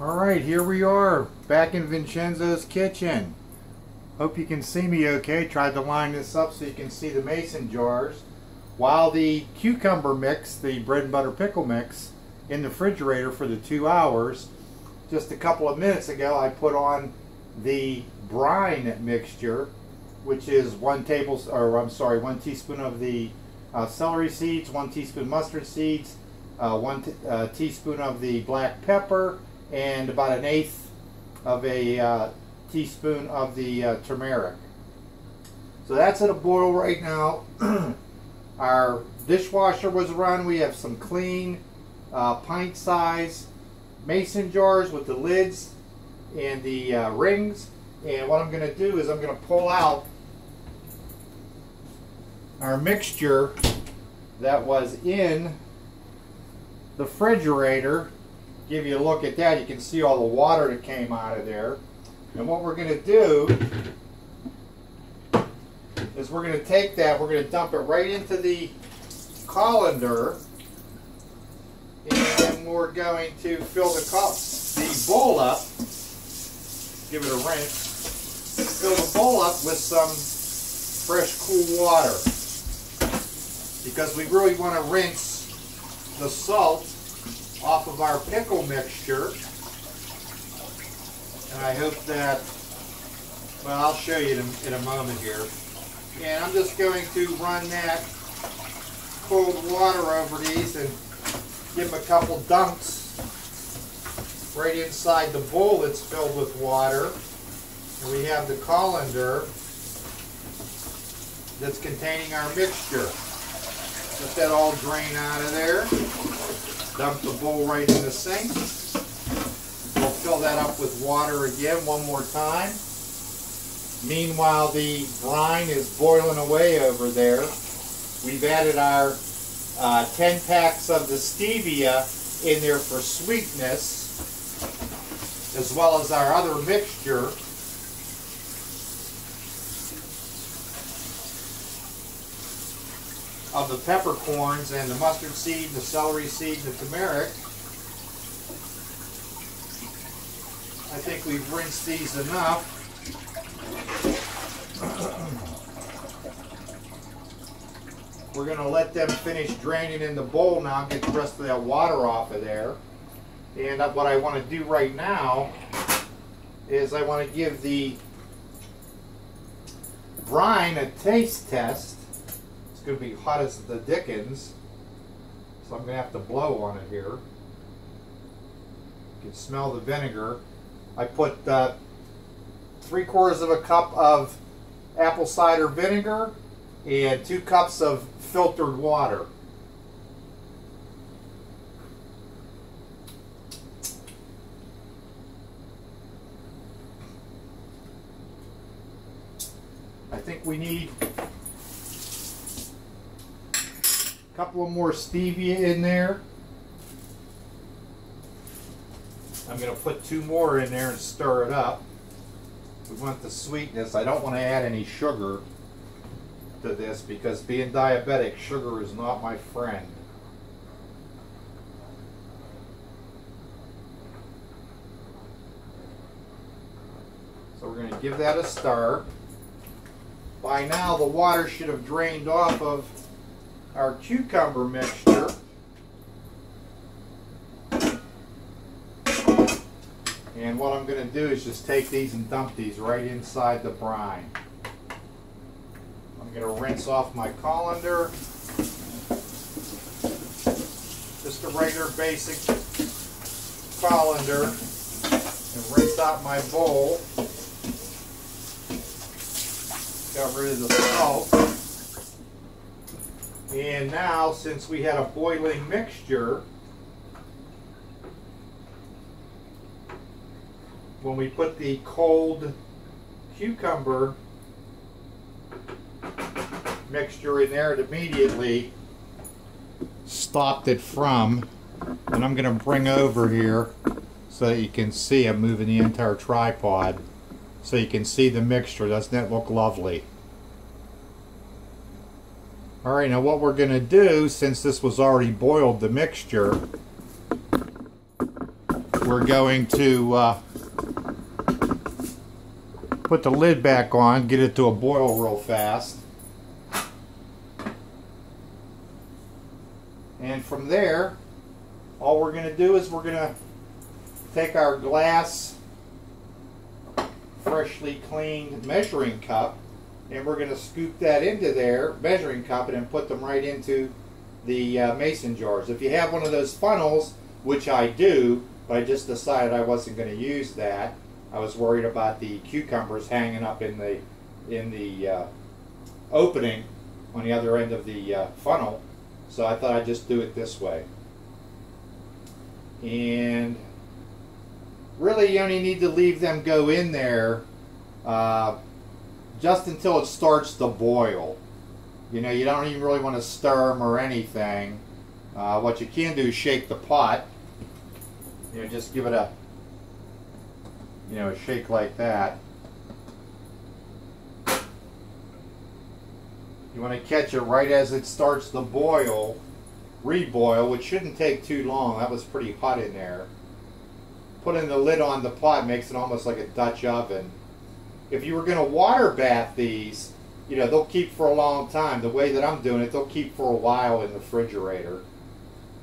Alright, here we are, back in Vincenzo's kitchen. Hope you can see me okay. Tried to line this up so you can see the mason jars. While the cucumber mix, the bread and butter pickle mix, in the refrigerator for the 2 hours, just a couple of minutes ago I put on the brine mixture, which is 1 teaspoon of the celery seeds, 1 teaspoon mustard seeds, 1 teaspoon of the black pepper, and about 1/8 of a teaspoon of the turmeric. So that's at a boil right now. Our dishwasher was run. We have some clean pint size mason jars with the lids and the rings. And what I'm going to do is I'm going to pull out our mixture that was in the refrigerator. Give you a look at that. You can see all the water that came out of there. And what we're going to do is we're going to take that, we're going to dump it right into the colander, and we're going to fill the bowl up, give it a rinse, fill the bowl up with some fresh cool water, because we really want to rinse the salt off of our pickle mixture. And I hope that, well, I'll show you in a moment here. And I'm just going to run that cold water over these and give them a couple dunks right inside the bowl that's filled with water. And we have the colander that's containing our mixture. Let that all drain out of there. Dump the bowl right in the sink. We'll fill that up with water again one more time. Meanwhile, the brine is boiling away over there. We've added our 10 packs of the stevia in there for sweetness, as well as our other mixture. Of the peppercorns and the mustard seed, the celery seed, and the turmeric. I think we've rinsed these enough. We're going to let them finish draining in the bowl now, get the rest of that water off of there. And what I want to do right now is I want to give the brine a taste test. It's going to be hot as the dickens, so I'm going to have to blow on it here. You can smell the vinegar. I put 3/4 of a cup of apple cider vinegar and 2 cups of filtered water. I think we need a couple of more stevia in there. I'm going to put 2 more in there and stir it up. We want the sweetness. I don't want to add any sugar to this because being diabetic, sugar is not my friend. So we're going to give that a stir. By now the water should have drained off of our cucumber mixture. And what I'm going to do is just take these and dump these right inside the brine. I'm going to rinse off my colander. Just a regular basic colander. And rinse out my bowl. Got rid of the salt. And now, since we had a boiling mixture, when we put the cold cucumber mixture in there, it immediately stopped it from, and I'm going to bring over here so that you can see. I'm moving the entire tripod so you can see the mixture. Doesn't that look lovely? Alright, now what we're going to do, since this was already boiled, the mixture, we're going to put the lid back on, get it to a boil real fast. And from there, all we're going to do is we're going to take our glass, freshly cleaned measuring cup, and we're going to scoop that into their measuring cup and then put them right into the mason jars. If you have one of those funnels, which I do, but I just decided I wasn't going to use that. I was worried about the cucumbers hanging up in the opening on the other end of the funnel, so I thought I'd just do it this way. And really, you only need to leave them go in there just until it starts to boil. You know, you don't even really want to stir them or anything. What you can do is shake the pot. You know, just give it a, you know, a shake like that. You want to catch it right as it starts to boil, reboil, which shouldn't take too long. That was pretty hot in there. Putting the lid on the pot makes it almost like a Dutch oven. If you were going to water bath these, you know, they'll keep for a long time. The way that I'm doing it, they'll keep for a while in the refrigerator.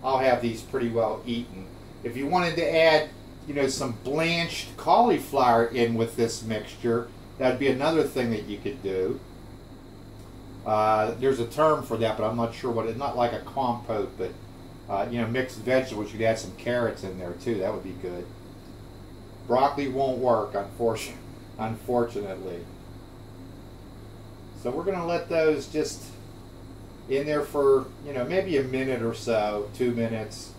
I'll have these pretty well eaten. If you wanted to add, you know, some blanched cauliflower in with this mixture, that'd be another thing that you could do. There's a term for that, but I'm not sure what it's not like a compote, but you know, mixed vegetables. You could add some carrots in there too. That would be good. Broccoli won't work, unfortunately. So we're going to let those just in there for, you know, maybe a minute or so, 2 minutes.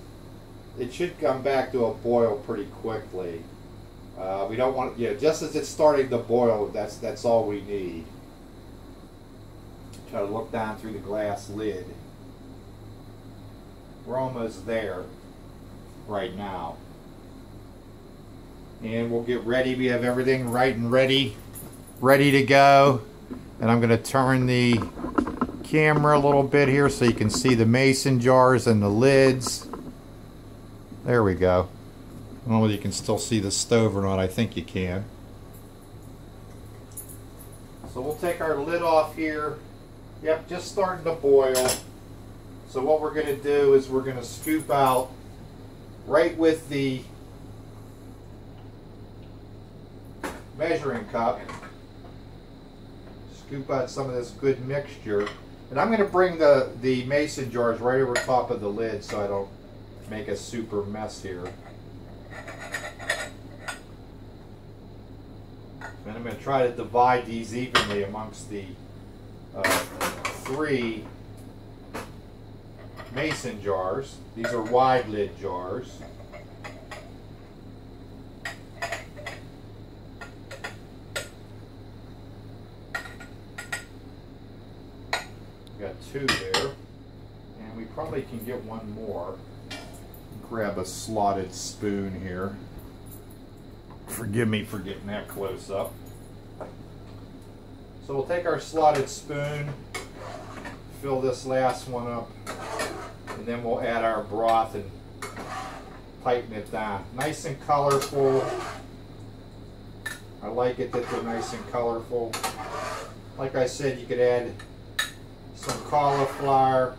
It should come back to a boil pretty quickly. We don't want, you know, just as it's starting to boil, that's all we need. Try to look down through the glass lid. We're almost there right now. And we'll get ready. We have everything right and ready to go. And I'm going to turn the camera a little bit here so you can see the mason jars and the lids. There we go. I don't know whether you can still see the stove or not. I think you can. So we'll take our lid off here. Yep, just starting to boil. So what we're going to do is we're going to scoop out right with the measuring cup. Scoop out some of this good mixture. And I'm going to bring the mason jars right over top of the lid so I don't make a super mess here. And I'm going to try to divide these evenly amongst the 3 mason jars. These are wide lid jars. Got 2 there, and we probably can get one more. Grab a slotted spoon here. Forgive me for getting that close up. So we'll take our slotted spoon, fill this last one up, and then we'll add our broth and tighten it down. Nice and colorful. I like it that they're nice and colorful. Like I said, you could add some cauliflower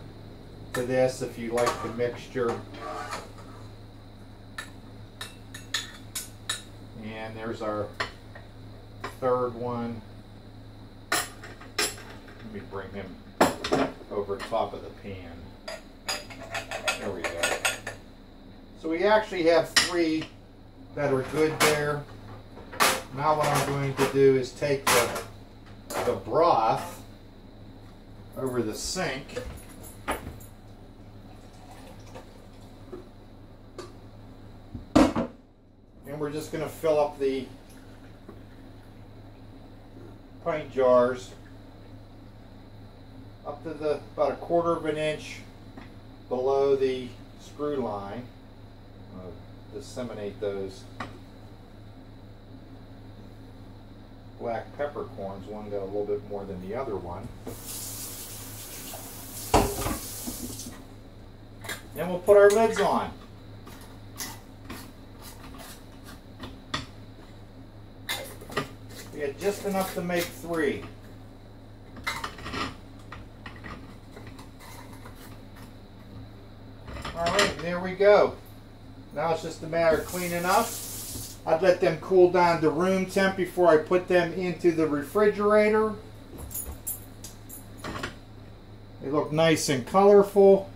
to this if you like the mixture. And there's our 3rd one. Let me bring him over top of the pan. There we go. So we actually have 3 that are good there. Now what I'm going to do is take the broth over the sink. And we're just going to fill up the pint jars up to about 1/4 of an inch below the screw line. Disseminate those black peppercorns. One got a little bit more than the other one. And we'll put our lids on. Yeah, just enough to make 3. Alright, there we go. Now it's just a matter of cleaning up. I'd let them cool down to room temp before I put them into the refrigerator. They look nice and colorful.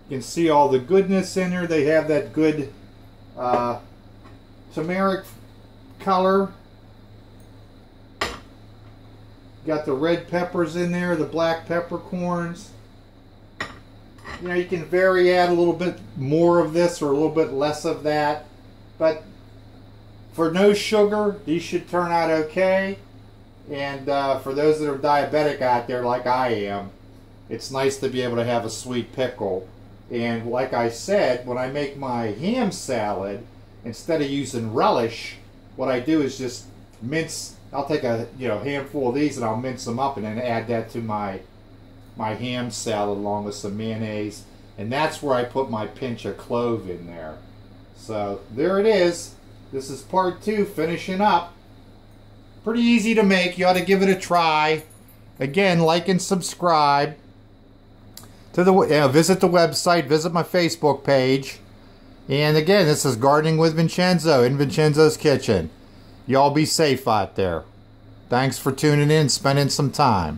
You can see all the goodness in there. They have that good turmeric color. Got the red peppers in there, the black peppercorns. You know, you can vary, add a little bit more of this or a little bit less of that. But for no sugar, these should turn out okay. And for those that are diabetic out there like I am, it's nice to be able to have a sweet pickle. And like I said, when I make my ham salad, instead of using relish, what I do is just mince. I'll take a handful of these and I'll mince them up and then add that to my ham salad along with some mayonnaise. And that's where I put my pinch of clove in there. So there it is. This is part 2, finishing up. Pretty easy to make. You ought to give it a try. Again, like and subscribe. Visit the website, visit my Facebook page. And again, this is Gardening with Vincenzo in Vincenzo's Kitchen. Y'all be safe out there. Thanks for tuning in, spending some time.